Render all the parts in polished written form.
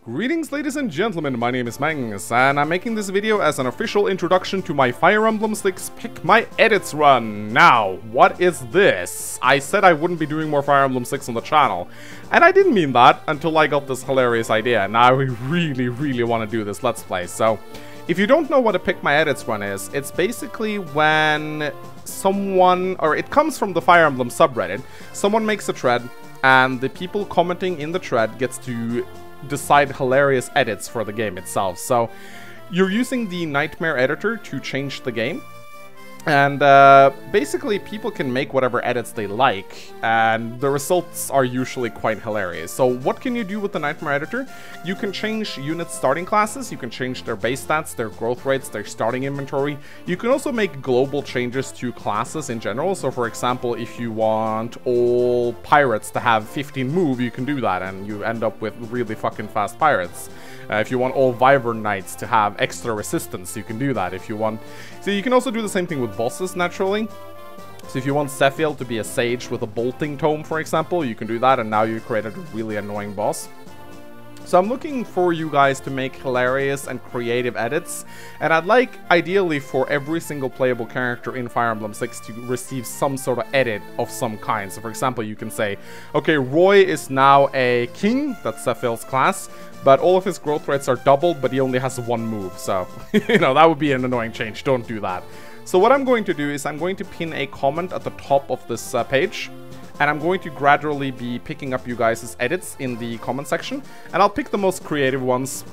Greetings ladies and gentlemen, my name is Mangs, and I'm making this video as an official introduction to my Fire Emblem 6 Pick My Edits run. Now, what is this? I said I wouldn't be doing more Fire Emblem 6 on the channel, and I didn't mean that until I got this hilarious idea. Now I really want to do this Let's Play. So, if you don't know what a Pick My Edits run is, it's basically when someone, or it comes from the Fire Emblem subreddit, someone makes a thread, and the people commenting in the thread gets to decide hilarious edits for the game itself. So you're using the Nightmare editor to change the game, and basically people can make whatever edits they like, and the results are usually quite hilarious. So what can you do with the Nightmare editor? You can change units' starting classes, you can change their base stats, their growth rates, their starting inventory. You can also make global changes to classes in general. So for example, if you want all pirates to have 15 move, you can do that and you end up with really fucking fast pirates. If you want all Wyvern Knights to have extra resistance, you can do that. If you want... So you can also do the same thing with bosses, naturally. So if you want Sephiel to be a sage with a bolting tome, for example, you can do that, and now you created a really annoying boss. So I'm looking for you guys to make hilarious and creative edits, and I'd like, ideally, for every single playable character in Fire Emblem 6 to receive some sort of edit of some kind. So for example, you can say, okay, Roy is now a king, that's Sephiel's class, but all of his growth rates are doubled, but he only has one move, so, you know, that would be an annoying change, don't do that. So what I'm going to do is I'm going to pin a comment at the top of this page, and I'm going to gradually be picking up you guys' edits in the comment section, and I'll pick the most creative ones.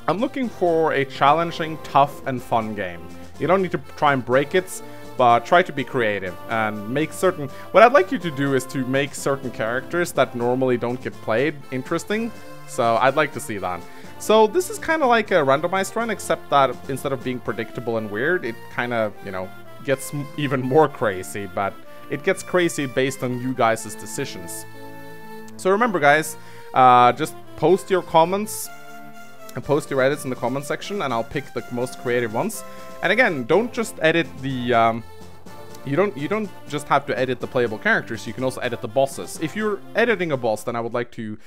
I'm looking for a challenging, tough, and fun game. You don't need to try and break it, but try to be creative and make certain... What I'd like you to do is to make certain characters that normally don't get played interesting, so I'd like to see that. So this is kind of like a randomized run, except that instead of being predictable and weird, it kind of, you know, gets even more crazy, but it gets crazy based on you guys' decisions. So remember, guys, just post your comments and post your edits in the comment section, and I'll pick the most creative ones. And again, don't just edit the... You don't just have to edit the playable characters, you can also edit the bosses. If you're editing a boss, then I would like to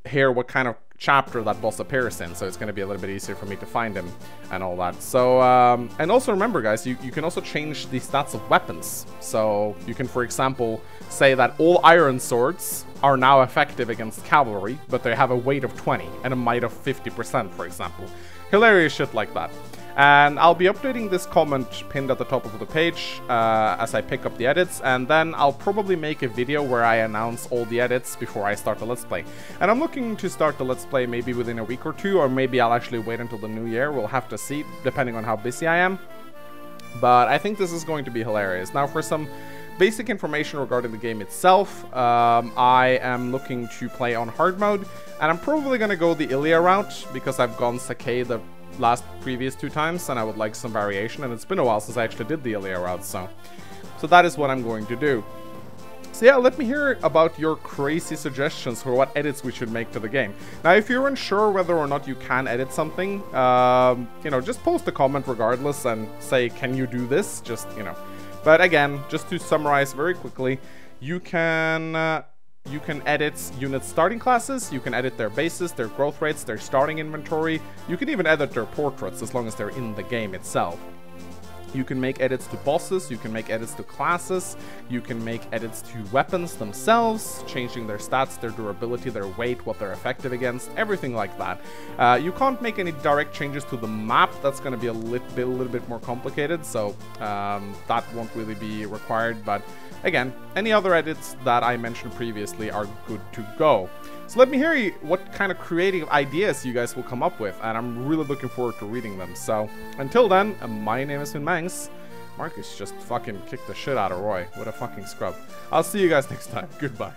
hear what kind of chapter that boss appears in, so it's going to be a little bit easier for me to find him and all that. So, and also remember, guys, you can also change the stats of weapons. So you can, for example, say that all iron swords are now effective against cavalry, but they have a weight of 20 and a might of 50%, for example. Hilarious shit like that. And I'll be updating this comment pinned at the top of the page as I pick up the edits, and then I'll probably make a video where I announce all the edits before I start the Let's Play. And I'm looking to start the Let's Play maybe within a week or two, or maybe I'll actually wait until the new year. We'll have to see, depending on how busy I am. But I think this is going to be hilarious. Now, for some basic information regarding the game itself, I am looking to play on hard mode, and I'm probably going to go the Ilya route, because I've gone Sakai the previous 2 times, and I would like some variation, and it's been a while since I actually did the Ilya route, so that is what I'm going to do. So yeah, let me hear about your crazy suggestions for what edits we should make to the game. Now, if you're unsure whether or not you can edit something, you know, just post a comment regardless and say, can you do this? Just, you know. But again, just to summarize very quickly, you can edit units' starting classes, you can edit their bases, their growth rates, their starting inventory. You can even edit their portraits as long as they're in the game itself. You can make edits to bosses, you can make edits to classes, you can make edits to weapons themselves, changing their stats, their durability, their weight, what they're effective against, everything like that. You can't make any direct changes to the map. That's going to be a little bit more complicated, so that won't really be required, but again, any other edits that I mentioned previously are good to go. So let me hear what kind of creative ideas you guys will come up with, and I'm really looking forward to reading them. So until then, my name has been Mangs. Marcus just fucking kicked the shit out of Roy. What a fucking scrub. I'll see you guys next time. Goodbye.